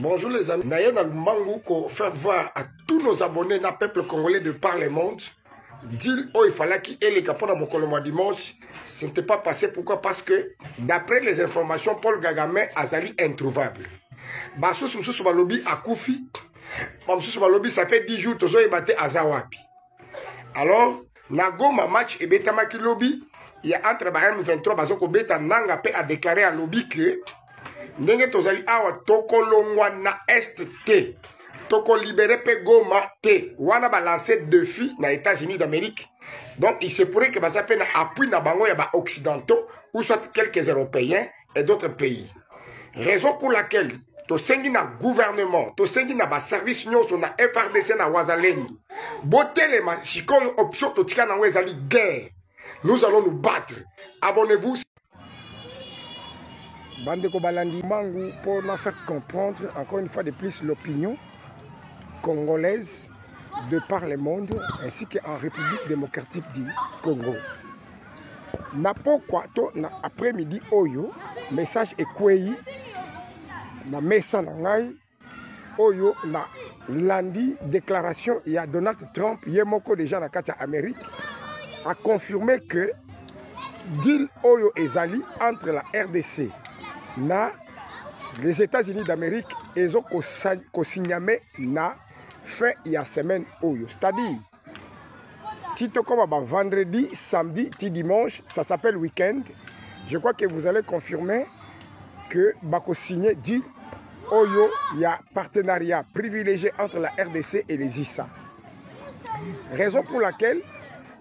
Bonjour les amis. Naye na Lumangu pour faire voir à tous nos abonnés na peuple congolais de par le monde. Deal il fallait qu'il ait les capons dans mon colombo dimanche. Ce n'était pas passé. Pourquoi? Parce que d'après les informations, Paul Kagame azali introuvable. Basus Moussous Balobi a Koufi. Moussous Balobi ça fait 10 jours tozo ebate azawapi. Alors, nago ma match et betamaki lobby. Il y a entre M23 bazoko beta nanga pe a déclaré à lobby que ndenge tozali awa toko longwa na est te toko libéré pe goma te wana ba lancer défi na États-Unis d'Amérique. Donc il se pourrait que baza pe na appui na bango ya ba occidentaux ou soit quelques européens et d'autres pays. Raison pour laquelle to sengi na gouvernement to sengi na ba service nyonso na FRDC na wazalendo botele ma sikoyo option to tika na wezali guerre. Nous allons nous battre. Abonnez-vous. Bandeko Balandi Mangu pour nous faire comprendre encore une fois de plus l'opinion congolaise de par le monde ainsi qu'en République démocratique du Congo. Na pourquoi na après-midi oyo message ekweyi na mesa na ngai oyo na lundi déclaration il y a Donald Trump yemoko déjà na kati Amérique a confirmé que deal oyo ezali entre la RDC na les États-Unis d'Amérique ils ont co-signamé na fin il y a semaine oyo, c'est-à-dire tito comme vendredi, samedi, dimanche, ça s'appelle week-end. Je crois que vous allez confirmer que bako signé deal oyo il y a partenariat privilégié entre la RDC et les ISA. Raison pour laquelle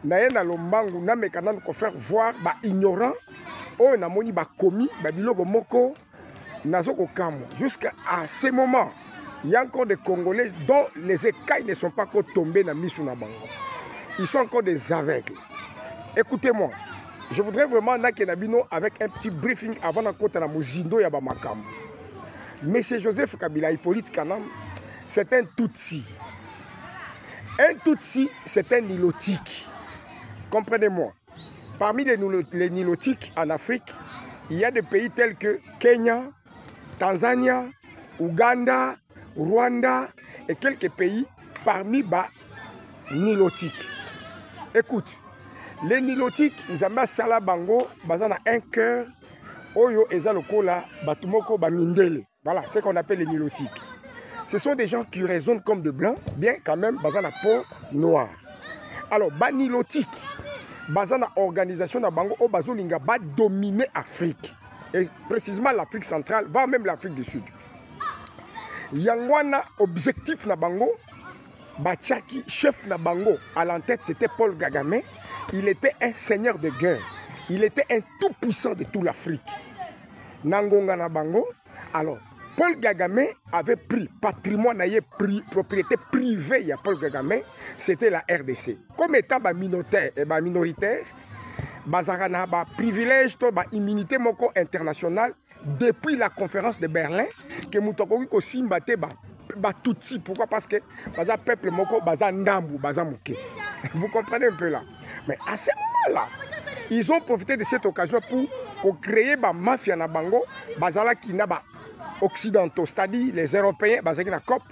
naye na lombangu na mekanan ko faire voir ba ignorant o na moni ba commis ba biloko moko nazoko kamo. Jusqu'à ce moment, il y a encore des Congolais dont les écailles ne sont pas encore tombées na misu na bango. Ils sont encore des aveugles. Écoutez-moi, je voudrais vraiment na kenabino avec un petit briefing avant na kota na mozindo ya ba makambo. Monsieur Joseph Kabila Hippolyte Kanam, c'est un Tutsi. Un Tutsi, c'est un nilotique. Comprenez-moi, parmi les nilotiques en Afrique, il y a des pays tels que Kenya, Tanzania, Ouganda, Rwanda et quelques pays parmi les nilotiques. Écoute, les nilotiques, ils ont sala bango, bazana un cœur, oyo ezalokola, batumoko bamindele. Voilà, c'est ce qu'on appelle les nilotiques. Ce sont des gens qui raisonnent comme de blancs, bien quand même bazana peau noire. Alors, banilotique, bazana organisation na bango o bazolinga ba dominer Afrique et précisément l'Afrique centrale, voire même l'Afrique du Sud. Yangwana objectif na bango, Bachaki chef na bango à l'entête c'était Paul Kagame. Il était un seigneur de guerre. Il était un tout puissant de toute l'Afrique. Nangonga na bango. Alors Paul Kagame avait pris patrimoine, propriété privée, il y a Paul Kagame, c'était la RDC. Comme étant minoritaire, bazarana privilège, immunité moko internationale depuis la conférence de Berlin que Moutoko ko simbate Tutsi. Pourquoi? Parce que baza peuple moko baza ndambu baza muke. Vous comprenez un peu là. Mais à ce moment-là, ils ont profité de cette occasion pour créer ba mafia na bango, bazala kinaba occidentaux, c'est-à-dire les Européens, bazaki na COP,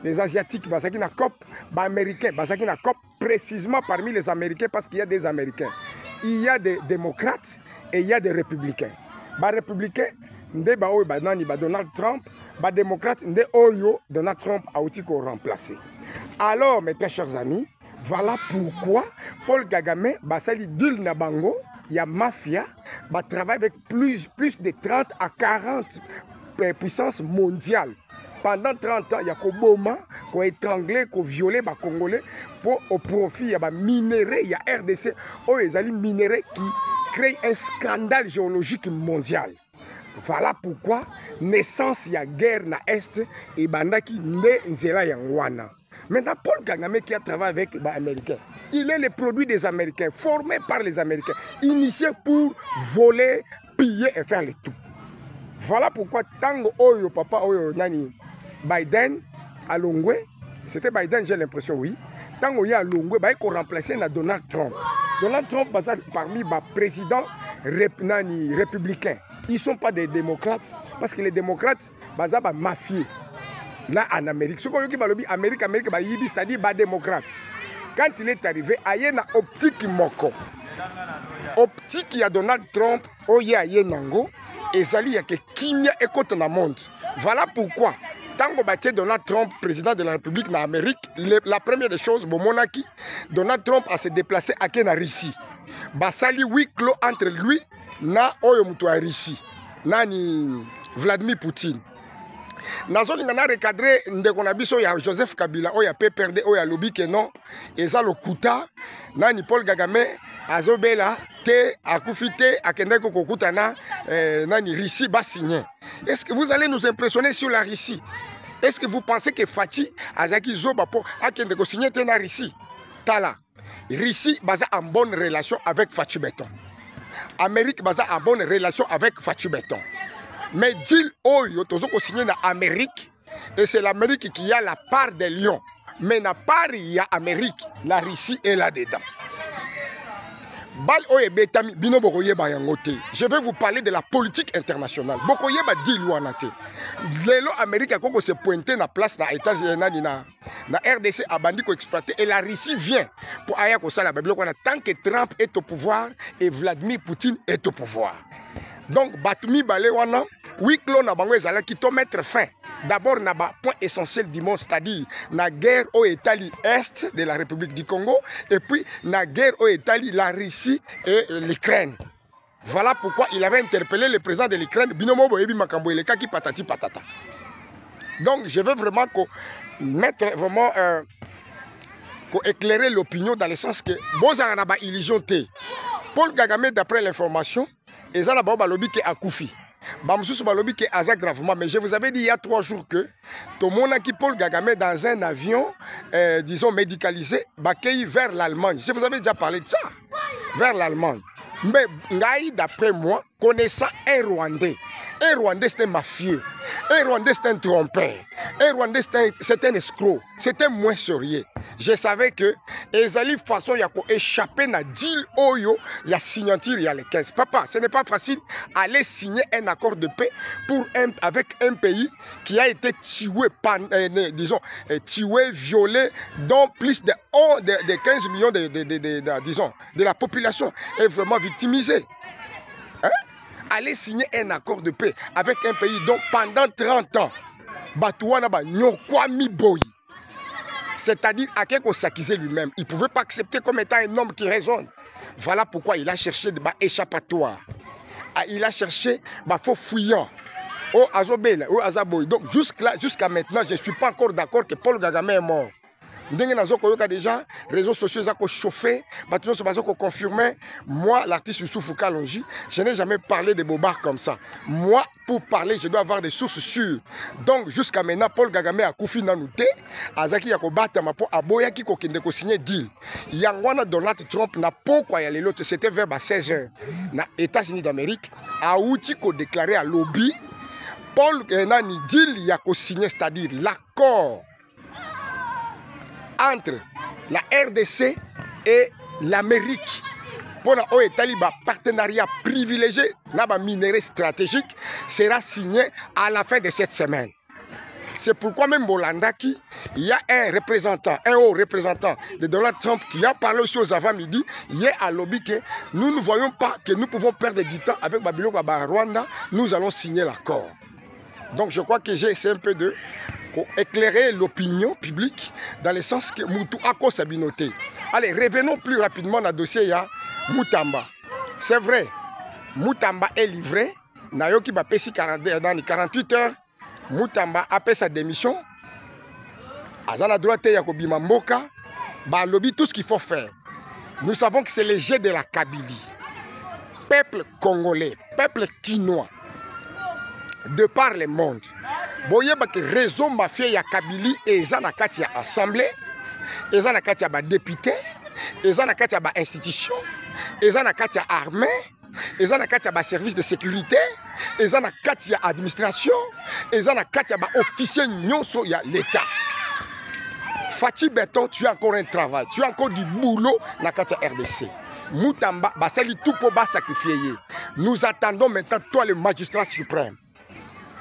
les Asiatiques, bazaki na COP, les Américains, bazaki na COP, précisément parmi les Américains, parce qu'il y a des Américains. Il y a des démocrates et il y a des républicains. Les républicains, Donald Trump, les démocrates, Donald Trump a aussi remplacé. Alors, mes très chers amis, voilà pourquoi Paul Kagame, basali dul na bango, il y a mafia, travaille avec plus de 30 à 40 puissance mondiale. Pendant 30 ans, il y a Koboma, qui a étranglé, qui a violé les Congolais pour au profit, il y a minéraux, il y a RDC, il y a des minéraux qui créent un scandale géologique mondial. Voilà pourquoi naissance, il y a guerre na Est et Bandaki ne nzela yangwana. Maintenant, Paul Kagame qui a travaillé avec les Américains, il est le produit des Américains, formé par les Américains, initié pour voler, piller et faire le tout. Voilà pourquoi tango oyo papa oyo nani Biden à Longwe, c'était Biden j'ai l'impression oui. Tango ya Longwe ba ko remplacer na Donald Trump. Donald Trump basa parmi les présidents républicains. Ils ne sont pas des démocrates parce que les démocrates basa ba mafieux. là en Amérique. Ce qu'on dit balobi Amérique ba yibi c'est-à-dire ba démocrate. Quand il est arrivé, aye na optique moko. Optique ya Donald Trump oye aye nango ezali ya ke kimia ekote na monde. Voilà pourquoi tango batie Donald Trump président de la République na Amérique, la première des choses bomonaki Donald Trump a se déplacé à na Russie. Basali huis clos entre lui na oyo mutu ya Russie. Nani Vladimir Poutine. Nazolinga na recadrer ndeko na biso ya Joseph Kabila oya PPRD oya lobi ke non eza lokuta nani Paul Kagame azobela te akufite akendeko kokutana nani Russie ba signer. Est-ce que vous allez nous impressionner sur la Russie? Est-ce que vous pensez que Fachi azaki zoba po akendeko signer te na Russie? Tala. Russie basa en bonne relation avec Fachi Beton. Amérique basa en bonne relation avec Fachi Beton. Mais deal oyo tozoko signé na Amérique et c'est l'Amérique qui a la part des lions. Mais na part il y a Amérique, la Russie est là-dedans. Bal oye betami bino bokoye ba yangote. Je vais vous parler de la politique internationale. Bokoye ba deal wanate. Lelo Amérique a koko se pointer na place na États-Unis na RDC a bandi ko exploiter et la Russie vient pour aya ko sala ba biloko na tant que Trump est au pouvoir et Vladimir Poutine est au pouvoir. Donc batumi balé wana huis clos na bango ezala ki to mettre fin d'abord na ba point essentiel du monde, c'est-à-dire la guerre au Italie est de la République du Congo et puis la guerre au Italie la Russie et l'Ukraine. Voilà pourquoi il avait interpellé le président de l'Ukraine binomo boyebi makambo eleka ki patati patata. Donc je veux vraiment mettre vraiment éclairer l'opinion dans le sens que bozanga na ba illusion te. Paul Kagame d'après l'information ezala ba balobi ke akufi. Bamsous balobi ke aza gravement, mais je vous avais dit il y a 3 jours que tout le monde qui Paul Kagame dans un avion, disons médicalisé, bakei vers l'Allemagne. Je vous avais déjà parlé de ça, vers l'Allemagne. Mais d'après moi, connaissant un Rwandais c'est un mafieux, un Rwandais c'est un trompeur, un Rwandais c'est un escroc, c'est un moins sérieux. Je savais que ezali façon ya ko échapper na deal oyo ya signature ya les 15. Papa, ce n'est pas facile aller signer un accord de paix avec un pays qui a été tué, tué, violé, dont plus de 15 millions de la population est vraiment victimisée. Hein? Aller signer un accord de paix avec un pays dont pendant 30 ans, Batouana ba nyokwami boy. C'est-à-dire à quelqu'un s'accuser lui-même. Il ne pouvait pas accepter comme étant un homme qui raisonne. Voilà pourquoi il a cherché des échappatoires. Il a cherché des faux fouillants. Oh Azobel, oh Azaboy. Donc jusqu'à maintenant, je ne suis pas encore d'accord que Paul Kagame est mort. Déjà, réseaux sociaux ont chauffé, ont confirmé. Moi, l'artiste Youssoufou Kalonji, je n'ai jamais parlé de bobards comme ça. Moi, pour parler, je dois avoir des sources sûres. Donc, jusqu'à maintenant, Paul Kagame a koufi nanouté, Azaki Yakobata Mapo, Aboya qui a signé deal. Yangwana Donald Trump n'a pas quoi y aller l'autre, c'était vers 16h. Dans les États-Unis d'Amérique, a outil qu'on déclaré à lobby, Paul Nani deal y a signé, c'est-à-dire l'accord entre la RDC et l'Amérique pour un partenariat privilégié, un minerai stratégique sera signé à la fin de cette semaine. C'est pourquoi même Bolandaki, il y a un haut représentant de Donald Trump qui a parlé aussi aux avant-midi, hier à lobby que nous ne voyons pas que nous pouvons perdre du temps avec Babylone Rwanda, nous allons signer l'accord. Donc je crois que j'ai essayé un peu de éclairer l'opinion publique dans le sens que Moutou Ako Sabinoté. Allez, revenons plus rapidement dans le dossier ya Moutamba. C'est vrai, Moutamba est livré. Nayoki Bapesi 48 heures. Moutamba a fait sa démission. Azana droite Yakobi Mamboka. Bah lobby tout ce qu'il faut faire. Nous savons que c'est le jeu de la Kabylie. Peuple congolais, peuple quinois, de par le monde. Boyeba que réseau mafia ya Kabylie et ezana kati ya assemblée, ezana kati ya ba député, ezana kati ya ba institution, ezana kati ya armée, ezana kati ya ba service de sécurité, ezana kati ya administration, ezana kati ya ba officier nyonso ya l'État. Fachi Beton, tu as encore un travail, tu as encore du boulot na kati ya RDC. Moutamba basali tout pour bas sacrifier. Nous attendons maintenant toi le magistrat suprême.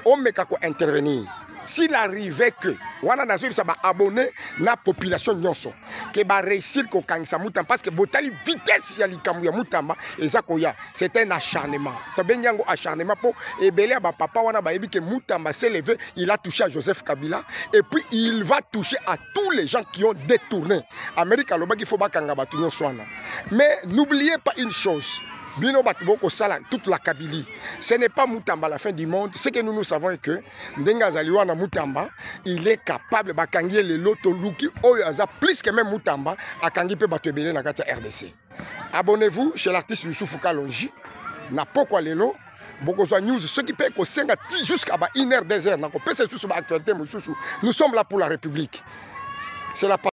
On me kako intervenir. s'il arrivait que wana nazo ça ba abonné na population nyonso que ba réussir ko kangisa Mutamba parce que botali vitesse ya likambo ya Mutamba eza koya c'est un acharnement to benyango acharnement pour ebele ba papa wana ba yebi que Mutamba s'est levé, il a touché à Joseph Kabila et puis il va toucher à tous les gens qui ont détourné Amérique lobaki faut ba kanga batu nyonso wana. Mais n'oubliez pas une chose, Bino Batuboko Sala, toute la Kabylie. Ce n'est pas Mutamba la fin du monde. Ce que nous savons est que Ndenga Zaliwana Mutamba, il est capable de kangier le loto luki oyaza plus que même Mutamba à kangi pe batubele na kati RDC. Abonnez-vous chez l'artiste Youssoufou Kalonji. Na pokwa lelo. Bokozo News, ceux qui paient jusqu'à 1h, 2h, nous sommes là pour la République. C'est la